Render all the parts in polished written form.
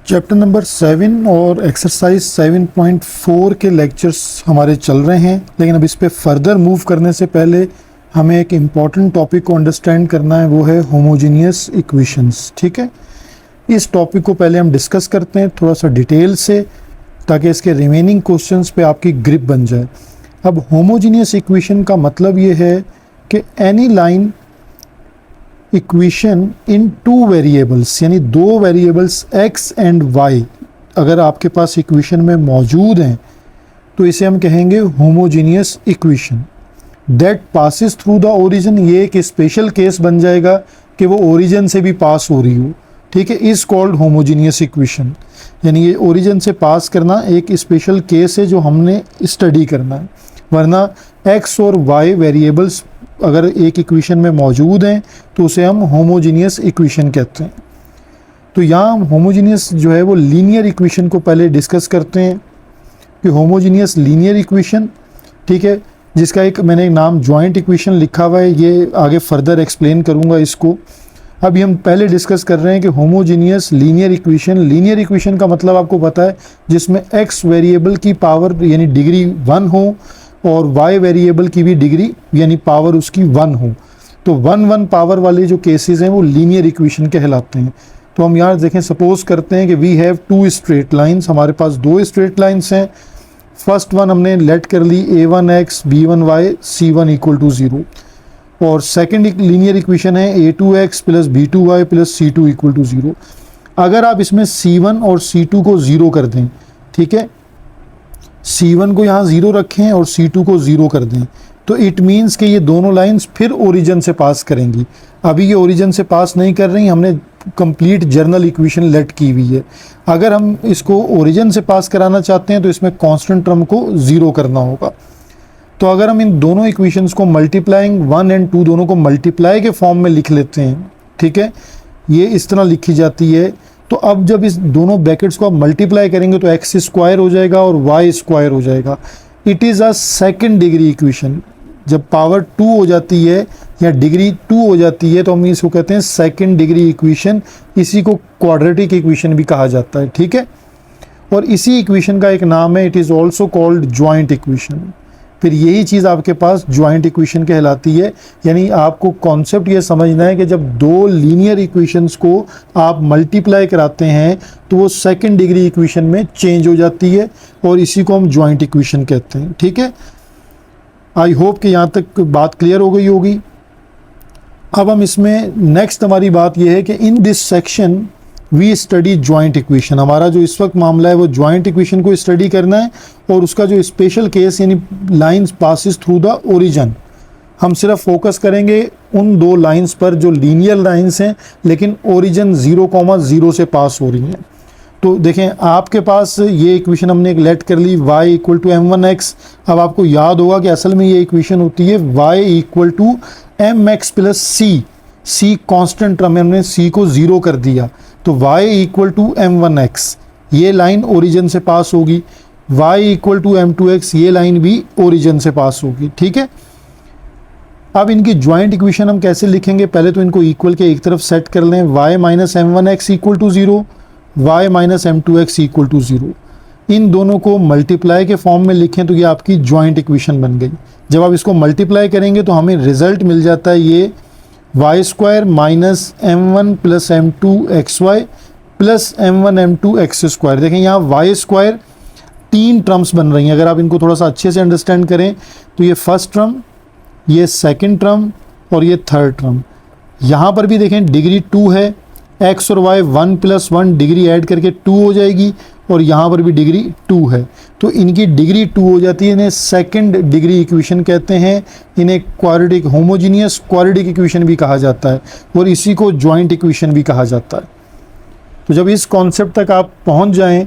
Chapter number 7 और exercise 7.4 के lectures हमारे चल रहे हैं, लेकिन अब इस पे फर्दर मूव करने से पहले हमें एक इम्पॉर्टेंट टॉपिक को अंडरस्टैंड करना है, वो है होमोजीनियस इक्वेशंस। ठीक है, इस टॉपिक को पहले हम डिस्कस करते हैं थोड़ा सा डिटेल से, ताकि इसके रिमेनिंग क्वेश्चंस पे आपकी ग्रिप बन जाए। अब होमोजीनियस इक्वेशन का मतलब ये है कि any line equation in two variables, यानी दो वेरिएबल्स x एंड y अगर आपके पास इक्वेशन में मौजूद हैं तो इसे हम कहेंगे homogeneous equation that passes through the origin. ये एक स्पेशल केस बन जाएगा कि वो ओरिजिन से भी पास हो रही हो। ठीक है, इज कॉल्ड होमोजीनियस इक्वेशन, यानी ये ओरिजिन से पास करना एक स्पेशल केस है जो हमने स्टडी करना है। वरना x और y वेरिएबल्स अगर एक इक्वेशन में मौजूद हैं तो उसे हम होमोजीनियस इक्वेशन कहते हैं। तो यहाँ हम होमोजीनियस जो है वो लीनियर इक्वेशन को पहले डिस्कस करते हैं कि होमोजीनियस लीनियर इक्वेशन, ठीक है, जिसका एक मैंने नाम जॉइंट इक्वेशन लिखा हुआ है, ये आगे फर्दर एक्सप्लेन करूँगा इसको। अभी हम पहले डिस्कस कर रहे हैं कि homogeneous linear equation. Linear equation का मतलब आपको पता है जिसमें x वेरिएबल की पावर यानी डिग्री 1 हो और y वेरिएबल की भी डिग्री यानी पावर उसकी 1 हो। तो 1 पावर वाले जो केसेस हैं वो लीनियर इक्वेशन कहलाते हैं। तो हम यहाँ देखें, सपोज करते हैं कि we have two straight lines, हमारे पास दो स्ट्रेट लाइंस हैं। फर्स्ट वन हमने लेट कर ली a1x b1y c1 = 0 और सेकेंड लीनियर इक्वेशन है a2x + b2y + c2 = 0। अगर आप इसमें c1 और c2 को 0 कर दें, ठीक है, c1 को यहाँ 0 रखें और c2 को 0 कर दें, तो इट मीन्स कि ये दोनों लाइंस फिर ओरिजिन से पास करेंगी। अभी ये ओरिजिन से पास नहीं कर रही, हमने कंप्लीट जर्नल इक्वेशन लेट की हुई है। अगर हम इसको ओरिजिन से पास कराना चाहते हैं तो इसमें कांस्टेंट टर्म को 0 करना होगा। तो अगर हम इन दोनों इक्वेशंस को मल्टीप्लाइंग 1 और 2 दोनों को मल्टीप्लाई के फॉर्म में लिख लेते हैं, ठीक है, ये इस तरह लिखी जाती है। तो अब जब इस दोनों ब्रैकेट्स को आप मल्टीप्लाई करेंगे तो x² हो जाएगा और y² हो जाएगा। It is a second degree equation. जब पावर 2 हो जाती है या डिग्री 2 हो जाती है तो हम इसको कहते हैं सेकंड डिग्री इक्वेशन। इसी को क्वाड्रेटिक इक्वेशन भी कहा जाता है। ठीक है, और इसी इक्वेशन का एक नाम है, it is also called joint equation. फिर यही चीज़ आपके पास जॉइंट इक्वेशन कहलाती है। यानी आपको कॉन्सेप्ट ये समझना है कि जब दो लीनियर इक्वेशंस को आप मल्टीप्लाई कराते हैं तो वो सेकंड डिग्री इक्वेशन में चेंज हो जाती है और इसी को हम जॉइंट इक्वेशन कहते हैं। ठीक है, आई होप कि यहाँ तक बात क्लियर हो गई होगी। अब हम इसमें नेक्स्ट हमारी बात यह है कि in this section we study joint equation. हमारा जो इस वक्त मामला है वो जॉइंट इक्वेशन को स्टडी करना है और उसका जो स्पेशल केस यानी lines passes through the origin, हम सिर्फ फोकस करेंगे उन दो लाइंस पर जो लीनियर लाइंस हैं लेकिन ओरिजिन 0,0 से पास हो रही हैं। तो देखें, आपके पास ये इक्वेशन हमने एक लेट कर ली y = m1x। अब आपको याद होगा कि असल में ये इक्वेशन होती है y = mx + c constant term है, हमने c को 0 कर दिया तो y = m1x, ये लाइन ओरिजिन से पास होगी। y = m2x, ये लाइन भी ओरिजिन से पास होगी। ठीक है, अब इनकी जॉइंट इक्वेशन हम कैसे लिखेंगे, पहले तो इनको इक्वल के एक तरफ सेट कर लें। y - m1x = 0, y - m2x = 0। इन दोनों को मल्टीप्लाई के फॉर्म में लिखें तो ये आपकी जॉइंट इक्वेशन बन गई। जब आप इसको मल्टीप्लाई करेंगे तो हमें रिजल्ट मिल जाता है ये y² - m1 + m2xy + m1 m2x²। देखें यहाँ y² 3 टर्म्स बन रही हैं। अगर आप इनको थोड़ा सा अच्छे से अंडरस्टैंड करें तो ये फर्स्ट टर्म, ये सेकंड टर्म और ये थर्ड टर्म। यहाँ पर भी देखें डिग्री 2 है, x और y 1 + 1 डिग्री ऐड करके 2 हो जाएगी और यहाँ पर भी डिग्री 2 है। तो इनकी डिग्री 2 हो जाती है, इन्हें सेकंड डिग्री इक्वेशन कहते हैं। इन्हें क्वाड्रेटिक होमोजीनियस क्वाड्रेटिक इक्वेशन भी कहा जाता है और इसी को जॉइंट इक्वेशन भी कहा जाता है। तो जब इस कॉन्सेप्ट तक आप पहुँच जाएं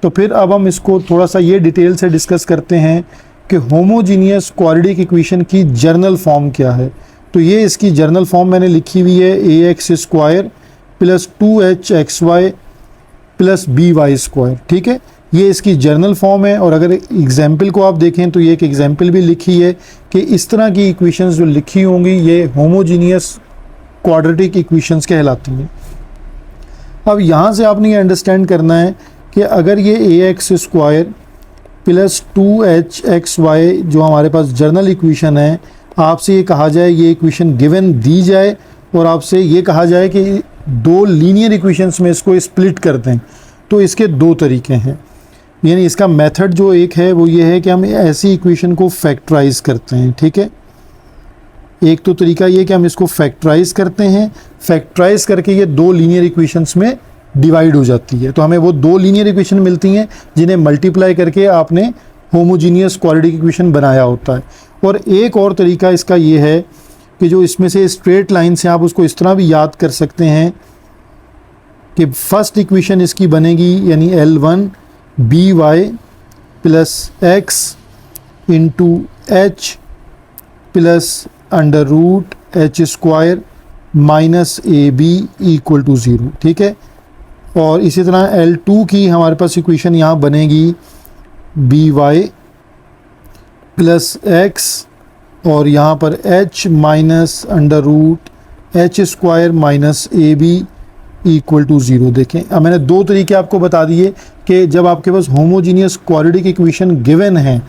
तो फिर अब हम इसको थोड़ा सा ये डिटेल से डिस्कस करते हैं कि होमोजीनियस क्वाड्रेटिक इक्वेशन की जर्नल फॉर्म क्या है। तो ये इसकी जर्नल फॉर्म मैंने लिखी हुई है ax² + 2hxy + by²। ठीक है, ये इसकी जर्नल फॉर्म है। और अगर एग्जाम्पल को आप देखें तो ये एक एग्जाम्पल भी लिखी है कि इस तरह की इक्वेशंस जो लिखी होंगी ये होमोजीनियस क्वाड्रेटिक इक्वेशंस कहलाती हैं। अब यहाँ से आपने ये अंडरस्टैंड करना है कि अगर ये ax² प्लस 2hxy जो हमारे पास जर्नल इक्वेशन है, आपसे ये कहा जाए, ये इक्वेशन गिवन दी जाए और आपसे ये कहा जाए कि दो लीनियर इक्वेशंस में इसको स्प्लिट कर दें, तो इसके दो तरीके हैं। यानी इसका मेथड जो एक है वो ये है कि हम ऐसी इक्वेशन को फैक्टराइज करते हैं, ठीक है। एक तो तरीका ये कि हम इसको फैक्टराइज करते हैं, फैक्टराइज करके ये दो लीनियर इक्वेशंस में डिवाइड हो जाती है, तो हमें वो दो लीनियर इक्वेशन मिलती हैं जिन्हें मल्टीप्लाई करके आपने होमोजीनियस क्वाड्रेटिक इक्वेशन बनाया होता है। और एक और तरीका इसका ये है कि जो इसमें से स्ट्रेट लाइन से आप उसको इस तरह भी याद कर सकते हैं कि फर्स्ट इक्वेशन इसकी बनेगी यानी L1 by plus x into h plus under root h² minus AB equal to 0, ठीक है। और इसी तरह L2 की हमारे पास इक्वेशन यहाँ बनेगी by प्लस एक्स और यहाँ पर h minus under root h² minus AB equal to 0। देखें, अब मैंने दो तरीके आपको बता दिए कि जब आपके पास होमोजीनियस क्वाड्रेटिक इक्वेशन गिवन है,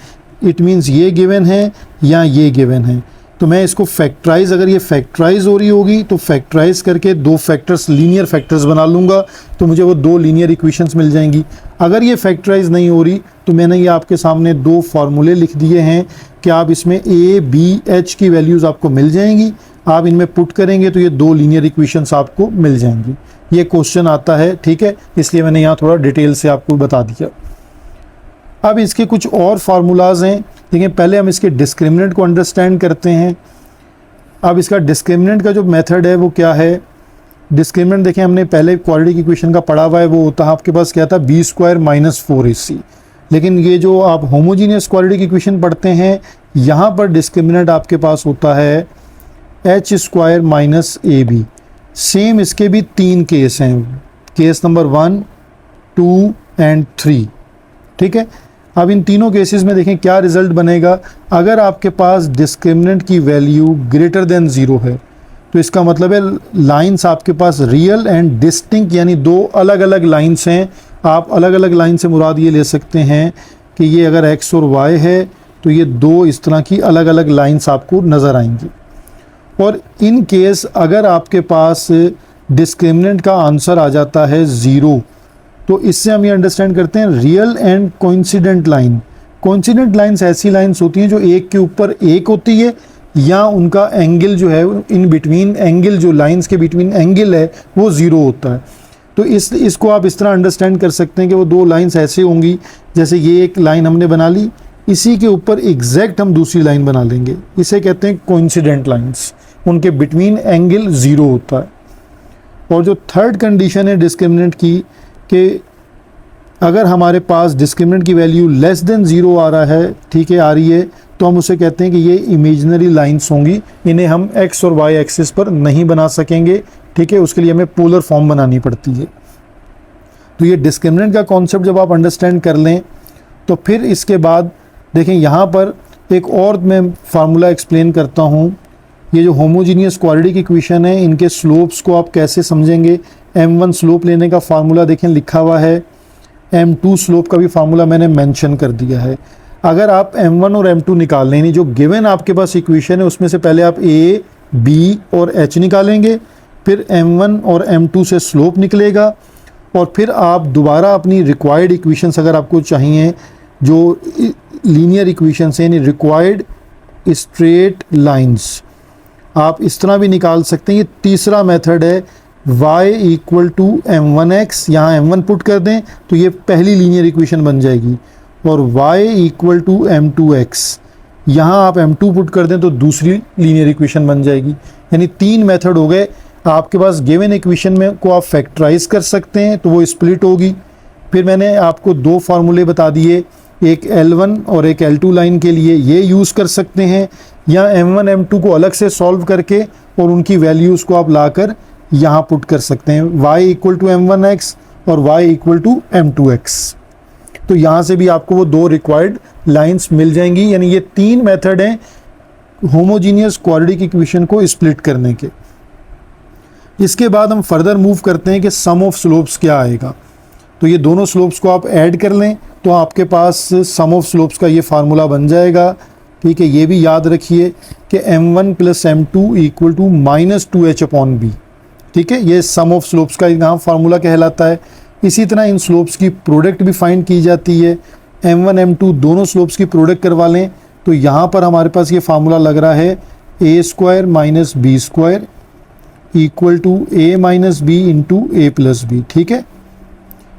इट मीन्स ये गिवन है या ये गिवन है, तो मैं इसको फैक्टराइज, अगर ये फैक्टराइज हो रही होगी तो फैक्टराइज करके दो फैक्टर्स, लीनियर फैक्टर्स बना लूँगा, तो मुझे वो दो लीनियर इक्वेशंस मिल जाएंगी। अगर ये फैक्टराइज नहीं हो रही तो मैंने ये आपके सामने दो फार्मूले लिख दिए हैं कि आप इसमें a, b, h की वैल्यूज़ आपको मिल जाएंगी, आप इनमें पुट करेंगे तो ये दो लीनियर इक्वेशंस आपको मिल जाएंगी। ये क्वेश्चन आता है, ठीक है, इसलिए मैंने यहाँ थोड़ा डिटेल से आपको बता दिया। अब इसके कुछ और फार्मूलाज हैं, देखिए पहले हम इसके डिस्क्रिमिनेंट को अंडरस्टैंड करते हैं। अब इसका डिस्क्रिमिनेंट का जो मेथड है वो क्या है, डिस्क्रिमिनेंट देखें हमने पहले क्वाड्रेटिक इक्वेशन का पढ़ा हुआ है, वो होता है आपके पास क्या था, b² माइनस 4ac। लेकिन ये जो आप होमोजीनियस क्वाड्रेटिक इक्वेशन पढ़ते हैं, यहाँ पर डिस्क्रिमिनेंट आपके पास होता है h² माइनस AB। सेम इसके भी तीन केस हैं, केस नंबर 1, 2 एंड 3, ठीक है। अब इन तीनों केसेस में देखें क्या रिजल्ट बनेगा। अगर आपके पास डिस्क्रिमिनेंट की वैल्यू ग्रेटर देन 0 है तो इसका मतलब है लाइंस आपके पास रियल एंड डिस्टिंक्ट, यानी दो अलग अलग लाइंस हैं। आप अलग अलग लाइन से मुराद ये ले सकते हैं कि ये अगर x और y है तो ये दो इस तरह की अलग अलग लाइंस आपको नज़र आएंगी। और इन केस अगर आपके पास डिस्क्रिमिनेंट का आंसर आ जाता है 0, तो इससे हम ये अंडरस्टैंड करते हैं real and coincident line. Coincident lines ऐसी लाइंस होती हैं जो एक के ऊपर एक होती है, या उनका एंगल जो है इन बिटवीन, एंगल जो लाइंस के बिटवीन एंगल है वो 0 होता है। तो इसको आप इस तरह अंडरस्टैंड कर सकते हैं कि वो दो लाइंस ऐसे होंगी, जैसे ये एक लाइन हमने बना ली, इसी के ऊपर एग्जैक्ट हम दूसरी लाइन बना लेंगे, इसे कहते हैं कोइंसिडेंट लाइंस, उनके बिटवीन एंगल 0 होता है। और जो थर्ड कंडीशन है डिस्क्रिमिनेंट की, कि अगर हमारे पास डिस्क्रिमिनेंट की वैल्यू लेस देन 0 आ रहा है, ठीक है, आ रही है, तो हम उसे कहते हैं कि ये इमेजिनरी लाइंस होंगी, इन्हें हम x और y एक्सिस पर नहीं बना सकेंगे, ठीक है, उसके लिए हमें पोलर फॉर्म बनानी पड़ती है। तो ये डिस्क्रिमिनेंट का कॉन्सेप्ट जब आप अंडरस्टैंड कर लें तो फिर इसके बाद देखें यहाँ पर एक और मैं फार्मूला एक्सप्लेन करता हूँ। ये जो होमोजीनियस क्वाड्रेटिक इक्वेशन है, इनके स्लोप्स को आप कैसे समझेंगे। m1 स्लोप लेने का फार्मूला देखें लिखा हुआ है, m2 स्लोप का भी फार्मूला मैंने मेंशन कर दिया है। अगर आप m1 और m2 निकाल लें, जो गिवन आपके पास इक्वेशन है उसमें से पहले आप a, b और h निकालेंगे, फिर m1 और m2 से स्लोप निकलेगा, और फिर आप दोबारा अपनी रिक्वायर्ड इक्वेशंस अगर आपको चाहिए, जो लीनियर इक्वेशंस हैं, यानी रिक्वायर्ड स्ट्रेट लाइंस, आप इस तरह भी निकाल सकते हैं। ये तीसरा मेथड है, y इक्वल टू m1x, यहाँ m1 पुट कर दें तो ये पहली लीनियर इक्वेशन बन जाएगी, और y इक्वल टू m2x, यहाँ आप m2 पुट कर दें तो दूसरी लीनियर इक्वेशन बन जाएगी। यानी तीन मेथड हो गए आपके पास। गिवन इक्वेशन में को आप फैक्टराइज कर सकते हैं तो वो स्प्लिट होगी। फिर मैंने आपको दो फार्मूले बता दिए, एक L1 और एक L2 लाइन के लिए ये यूज़ कर सकते हैं, या m1 m2 को अलग से सॉल्व करके और उनकी वैल्यूज़ को आप लाकर यहाँ पुट कर सकते हैं, y इक्वल टू m1x और y इक्वल टू m2x। तो यहाँ से भी आपको वो दो रिक्वायर्ड लाइंस मिल जाएंगी। यानी ये तीन मेथड हैं होमोजीनियस क्वाड्रेटिक इक्वेशन को स्प्लिट करने के। इसके बाद हम फर्दर मूव करते हैं कि सम ऑफ स्लोप्स क्या आएगा। तो ये दोनों स्लोप्स को आप ऐड कर लें तो आपके पास सम ऑफ स्लोप्स का ये फार्मूला बन जाएगा। ठीक है, ये भी याद रखिए कि m1 + m2 = -2h/b। ठीक है, ये सम ऑफ स्लोप्स का यहाँ फार्मूला कहलाता है। इसी तरह इन स्लोप्स की प्रोडक्ट भी फाइंड की जाती है। m1 m2 दोनों स्लोप्स की प्रोडक्ट करवा लें तो यहाँ पर हमारे पास ये फार्मूला लग रहा है a² - b² = a - b × a + b। ठीक है,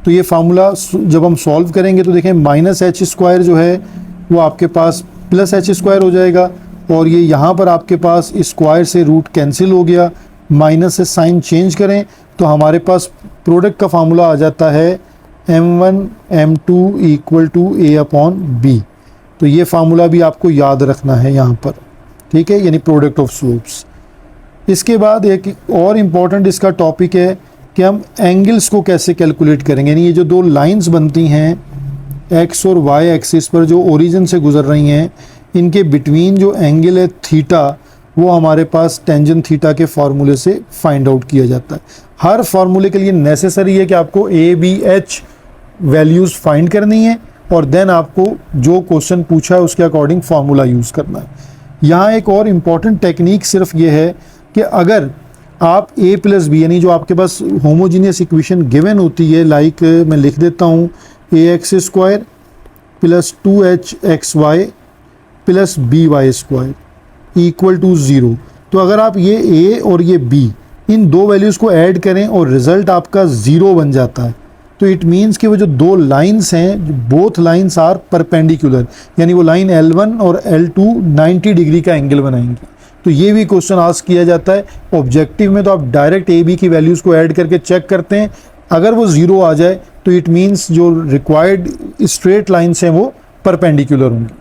तो ये फार्मूला जब हम सॉल्व करेंगे तो देखें -h² जो है वो आपके पास +h² हो जाएगा और ये यहाँ पर आपके पास स्क्वायर से रूट कैंसिल हो गया, माइनस से साइन चेंज करें तो हमारे पास प्रोडक्ट का फार्मूला आ जाता है m1 m2 = a/b। तो ये फार्मूला भी आपको याद रखना है यहाँ पर। ठीक है, यानी प्रोडक्ट ऑफ स्लोप्स। इसके बाद एक और इम्पॉर्टेंट इसका टॉपिक है कि हम एंगल्स को कैसे कैलकुलेट करेंगे। यानी ये जो दो लाइंस बनती हैं एक्स और वाई एक्सिस पर जो ओरिजिन से गुजर रही हैं, इनके बिटवीन जो एंगल है थीटा, वो हमारे पास टेंजेंट थीटा के फार्मूले से फाइंड आउट किया जाता है। हर फार्मूले के लिए नेसेसरी है कि आपको ABH वैल्यूज़ फाइंड करनी है और देन आपको जो क्वेश्चन पूछा है उसके अकॉर्डिंग फार्मूला यूज़ करना है। यहाँ एक और इम्पॉर्टेंट टेक्निक सिर्फ ये है कि अगर आप a + b यानी जो आपके पास होमोजीनियस इक्वेशन गिवन होती है, लाइक मैं लिख देता हूँ ax² + 2hxy + by² = 0। तो अगर आप ये a और ये b इन दो वैल्यूज़ को ऐड करें और रिज़ल्ट आपका 0 बन जाता है तो इट मीन्स कि वो जो दो लाइंस हैं, बोथ लाइंस आर परपेंडिकुलर, यानी वो लाइन L1 और L2 90 डिग्री का एंगल बनाएंगी। तो ये भी क्वेश्चन आस्क किया जाता है ऑब्जेक्टिव में। तो आप डायरेक्ट ए बी की वैल्यूज़ को ऐड करके चेक करते हैं, अगर वो 0 आ जाए तो इट मीन्स जो रिक्वायर्ड स्ट्रेट लाइन्स हैं वो परपेंडिकुलर होंगी।